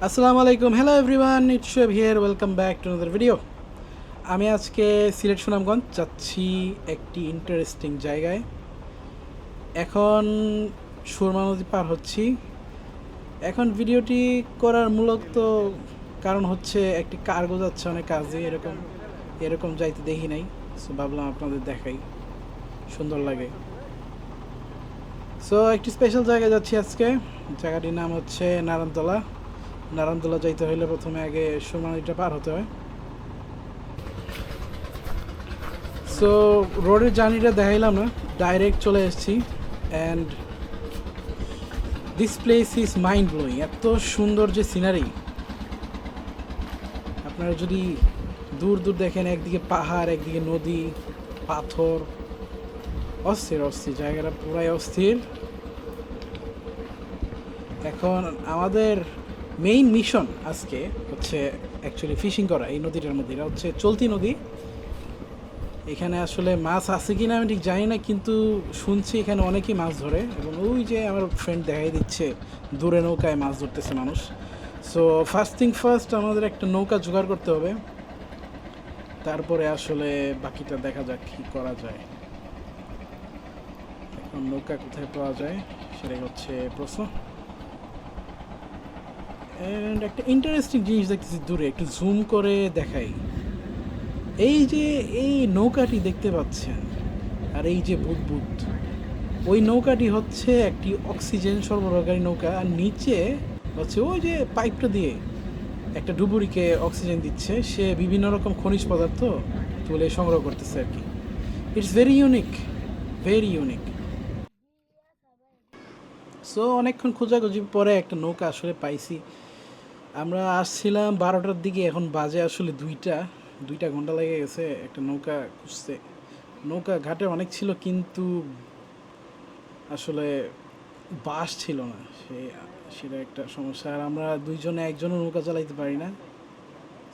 আসসালামু আলাইকুম, hello everyone, it's Shoaib here, welcome back to another video. আমি আজকে সিলেট সুনামগঞ্জ যাচ্ছি একটি ইন্টারেস্টিং জায়গায়। এখন সুরমা নদী পার হচ্ছি। এখন ভিডিওটি করার মূলত কারণ হচ্ছে একটি কার্গো যাচ্ছে অনেক কাজে, এরকম এরকম যাইতে দেখি নাই, সো ভাবলাম আপনাদের দেখাই, সুন্দর লাগে। সো একটি স্পেশাল জায়গায় যাচ্ছি আজকে। জায়গাটির নাম হচ্ছে নারায়ণতলা। নারায়ণতলা যাইতে হলে প্রথমে আগে সুরমা নদীটা পার হতে হয়। সো রোডের জার্নিটা দেখাইলাম না, ডাইরেক্ট চলে এসেছি। And this place is mind blowing. এত সুন্দর যে সিনারি, আপনারা যদি দূর দূর দেখেন, একদিকে পাহাড়, একদিকে নদী, পাথর, অস্থির অস্থির, জায়গাটা পুরাই অস্থির। এখন আমাদের মেইন মিশন আজকে হচ্ছে অ্যাকচুয়ালি ফিশিং করা এই নদীটার মধ্যে। এটা হচ্ছে চলতি নদী। এখানে আসলে মাছ আছে কি না আমি ঠিক জানি না, কিন্তু শুনছি এখানে অনেকেই মাছ ধরে, এবং ওই যে আমার ফ্রেন্ড দেখাই দিচ্ছে দূরে নৌকায় মাছ ধরতেছে মানুষ। সো ফার্স্ট থিং ফার্স্ট, আমাদের একটা নৌকা জোগাড় করতে হবে, তারপরে আসলে বাকিটা দেখা যাক কী করা যায়। এখন নৌকা কোথায় পাওয়া যায় সেটাই হচ্ছে প্রশ্ন। অ্যান্ড একটা ইন্টারেস্টিং জিনিস দেখতেছি দূরে, একটু জুম করে দেখাই। এই যে এই নৌকাটি দেখতে পাচ্ছেন, আর এই যে বুদবুদ, ওই নৌকাটি হচ্ছে একটি অক্সিজেন সরবরাহকারী নৌকা। আর নিচে হচ্ছে ওই যে পাইপটা দিয়ে একটা ডুবুরিকে অক্সিজেন দিচ্ছে, সে বিভিন্ন রকম খনিজ পদার্থ তুলে সংগ্রহ করতেছে আর কি। It's very unique, very unique. So অনেকক্ষণ খোঁজাখুঁজির পরে একটা নৌকা আসলে পাইছি। আমরা আসছিলাম 12টার দিকে, এখন বাজে আসলে 2টা ঘন্টা লেগে গেছে একটা নৌকা খুঁজতে। নৌকা ঘাটে অনেক ছিল, কিন্তু আসলে বাস ছিল না, সেটা একটা সমস্যা। আর আমরা দুইজনে একজনও নৌকা চালাইতে পারি না।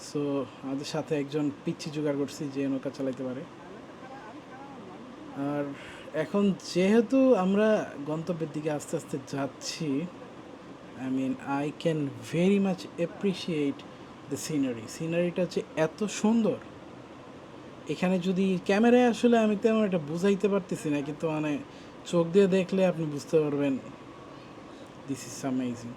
সো আমাদের সাথে একজন পিচ্ছি জোগাড় করছি যে নৌকা চালাইতে পারে। আর এখন যেহেতু আমরা গন্তব্যের দিকে আস্তে আস্তে যাচ্ছি, I can very much appreciate the সিনারিটা হচ্ছে এত সুন্দর। এখানে যদি ক্যামেরায় আসলে আমি তেমন একটা বুঝাইতে পারতেছি না, কিন্তু মানে চোখ দিয়ে দেখলে আপনি বুঝতে পারবেন দিস ইজ অ্যামেজিং।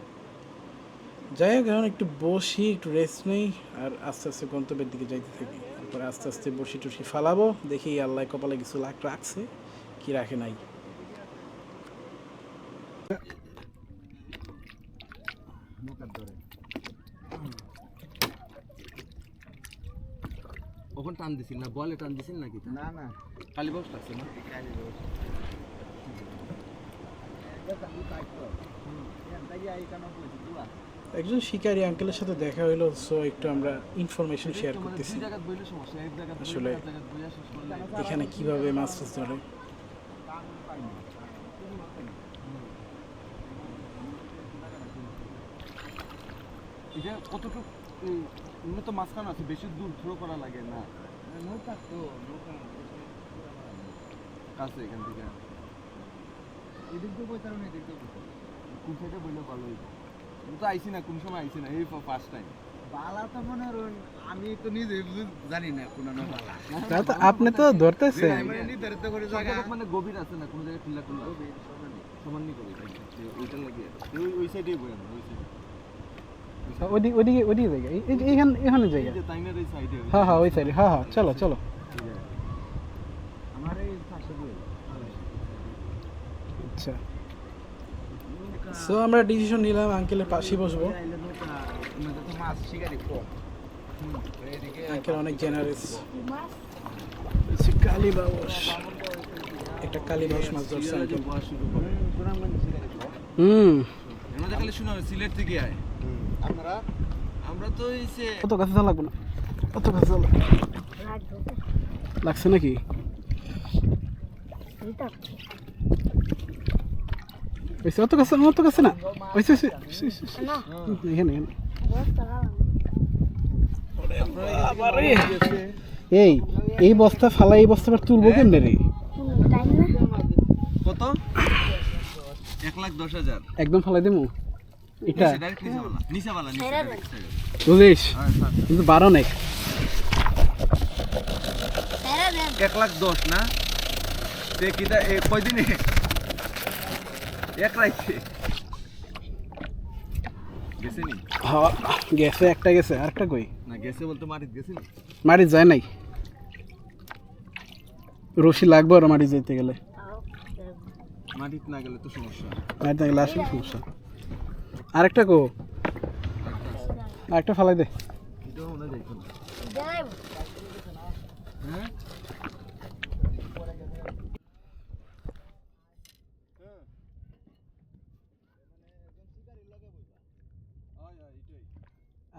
যাই হোক, এখন একটু বসি, একটু রেস্ট নেই, আর আস্তে আস্তে গন্তব্যের দিকে যাইতে থাকি। তারপরে আস্তে আস্তে বসি টসি ফালাবো, দেখি আল্লাহ কপালে কিছু রাখছে কি রাখে নাই। ওখানে টান দিছিল না, বলে টান দিছিল নাকি? না না, কালী বক্স লাগছে না? একজন শিকারী আঙ্কেলের সাথে দেখা হইলো, সো একটু আমরা ইনফরমেশন শেয়ার করতেছি আসলে এখানে কিভাবে মাছ টাছ ধরে। এটা কতটুকু উন্নত মাঝখানে আছে, বেশি দূর থ্রো করা লাগে না। নৌকা তো নৌকা কাছে এখান থেকে এদিক দিয়ে বইতার না, এদিক দিয়ে বইতার কোন সাইডে বইলে ভালো হইব। আমি তো আইছি না, কোন সময় আইছি না, এই ফার্স্ট টাইম। বালা তো মনে হয় আমি তো নিজে জানি না কোন না বালা। আপনি তো ধরতেছেন, মানে নির্ধারিত করে জায়গা মানে গভীর আছে না, কোন জায়গায় টিলা টিলা সমান নি করে ওইটা লাগিয়ে ওই সাইডেই বই আমরা, ওই সাইডে ওইদিকে ওইদিকে জায়গা, এখানে জায়গা। তাইনার এই সাইডে। হ্যাঁ হ্যাঁ, ওই সাইডে, হ্যাঁ হ্যাঁ, চলো চলো। আমার এই পাশে বই। আচ্ছা, সো আমরা ডিসিশন নিলাম আঙ্কেলের পাশেই বসবো। নৌকা আমাদের তো মাছ শিকারি কম। এদিকে আঙ্কেল অনেক জেনারেস। কালীবাউস, একটা কালীবাউস মাছ ধরছে আঙ্কেল। সুনামগঞ্জ শিকারি কম। আমাদের খালি শোনা সিলেট থেকে আয়। আপনারা আমরা তো এই যে কত কাছে যা লাগবে না, কত কাছে যা লাগছে নাকি? অত কাছে না, এখানে এই বস্তা ফালাই, এই বস্তা তুলবো কেমনে রে? কত? 1,10,000 একদম ফালাই দেবো। এটা ডাইরেক্ট নিচেওয়ালা বুঝিস হ্যাঁ স্যার কিন্তু 12 নেই 1,10,000 না তে কিটা কয়দিনে এক রাইতে গেছে নি হ্যাঁ গেছে একটা গেছে আরেকটা কই না গেছে বলতে মাটিতে গেছে নি মাটি যায় নাই রশি লাগবে আর মাটি যেতে গেলে মাটিতে না গেলে তো সমস্যা মাটিতে গেলে আসলে সমস্যা আরেকটা কো আরেকটা ফালাই দে এটাও মনে হয় যাইতো না হ্যাঁ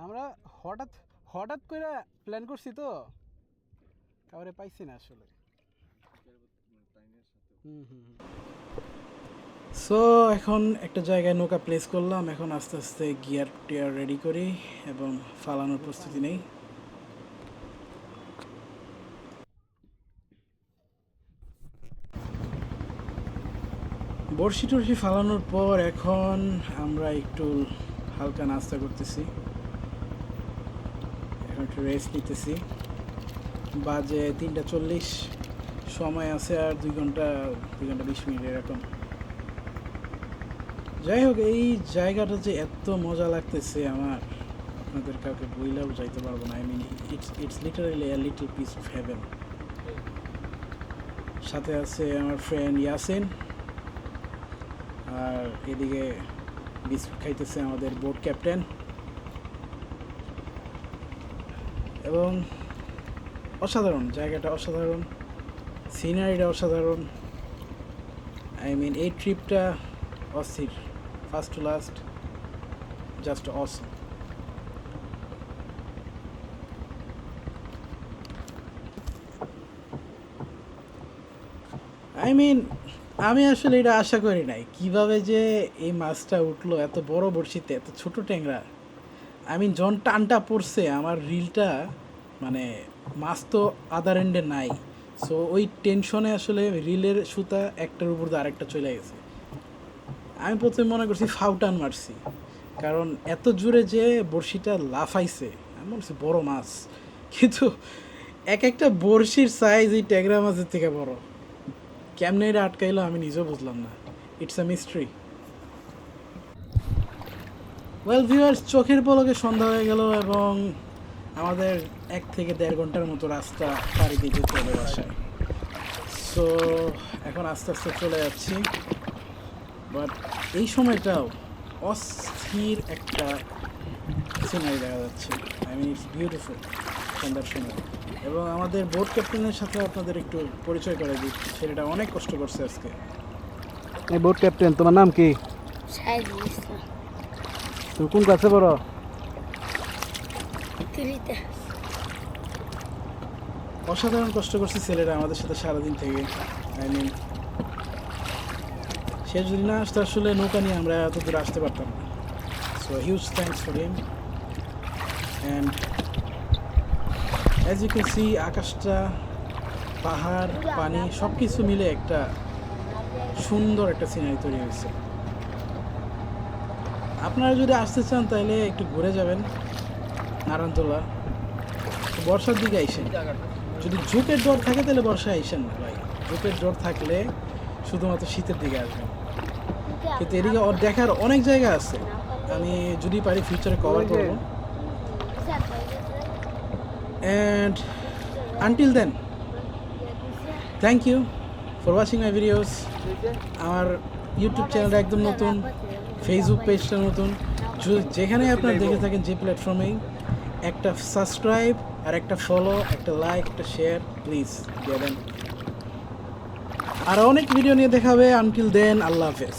আমরা হঠাৎ হঠাৎ করে প্ল্যান করছি তো কাউরে পাইছি না আসলে সো এখন একটা জায়গায় নৌকা প্লেস করলাম, এখন আস্তে আস্তে গিয়ার টিয়ার রেডি করি এবং ফালানোর প্রস্তুতি নেই। বড়শি টড়শি ফালানোর পর এখন আমরা একটু হালকা নাস্তা করতেছি, এখন একটু রেস্ট নিতেছি। বাজে 3:40, সময় আছে আর 2 ঘন্টা 20 মিনিট এরকম। যাই হোক, এই জায়গাটা যে এত মজা লাগতেছে আমার, আপনাদের কাউকে বইলেও যাইতে পারবো না। I mean it's literally a little piece of heaven. সাথে আছে আমার ফ্রেন্ড ইয়াসিন, আর এদিকে বিস্কুট খাইতেছে আমাদের বোট ক্যাপ্টেন। এবং অসাধারণ জায়গাটা, অসাধারণ সিনারিটা, অসাধারণ। আই মিন এই ট্রিপটা অস্থির, first to last, just awesome. I mean আমি আসলে এটা আশা করি নাই, কিভাবে যে এই মাছটা উঠলো এত বড় বড়শিতে, এত ছোট ট্যাংরা। আই মিন যখন টানটা পড়ছে আমার রিলটা, মানে মাছ তো আদার এন্ডে নাই, সো ওই টেনশনে আসলে রিলের সুতা একটার উপর দিয়ে আরেকটা চলে গেছে। আমি প্রথমে মনে করছি ফাউটান মারছি, কারণ এত জোরে যে বড়শিটা লাফাইছে, আমি মনে করছি বড় মাছ, কিন্তু এক একটা বড়শির সাইজ এই ট্যাংরা মাছের থেকে বড়। কেমনে এটা আটকাইলো আমি নিজেও বুঝলাম না। It's a mystery. Well viewers, চোখের পলকে সন্ধ্যা হয়ে গেল এবং আমাদের 1 থেকে 1.5 ঘন্টার মতো রাস্তা পাড়ি দিয়ে যেতে হবে বাসায়। সো এখন আস্তে আস্তে চলে যাচ্ছি, বাট এই সময়টাও অস্থির একটা সিনারি দেখা যাচ্ছে। আই মিন ইটস বিউটিফুল সন্ধ্যার সময়। এবং আমাদের বোট ক্যাপ্টেনের সাথে আপনাদের একটু পরিচয় করে দিই, ছেলেটা অনেক কষ্ট করছে আজকে। এই বোট ক্যাপ্টেন, তোমার নাম কি? তুমি কোন কাছে পড়ো? অসাধারণ কষ্ট করছে ছেলেরা আমাদের সাথে সারাদিন থেকে। আই মিন সে যদি না আসতো আসলে নৌকা নিয়ে আমরা এত দূর আসতে পারতাম না। So huge thanks for him. And as you can see, আকাশটা, পাহাড়, পানি সব কিছু মিলে একটা সুন্দর একটা সিনারি তৈরি হয়েছে। আপনারা যদি আসতে চান তাহলে একটু ঘুরে যাবেন নারায়ণতলা। বর্ষার দিকে আইসেন, যদি ঝোপের জ্বর থাকে তাহলে বর্ষায় আইসেন না ভাই। ঝোপের জ্বর থাকলে শুধুমাত্র শীতের দিকে আসবেন। কিন্তু এদিকে দেখার অনেক জায়গা আছে, আমি যদি পারি ফিউচারে কভার করবো। And until then, thank you for watching my videos. আমার ইউটিউব চ্যানেলটা একদম নতুন, ফেসবুক পেজটা নতুন। যেখানে আপনারা দেখে থাকেন, যে প্ল্যাটফর্মেই, একটা সাবস্ক্রাইব আর একটা ফলো, একটা লাইক, একটা শেয়ার প্লিজ দিয়ে দেন। আর অনেক ভিডিও নিয়ে দেখা হবে। আনটিল দেন, আল্লাহ হাফেজ।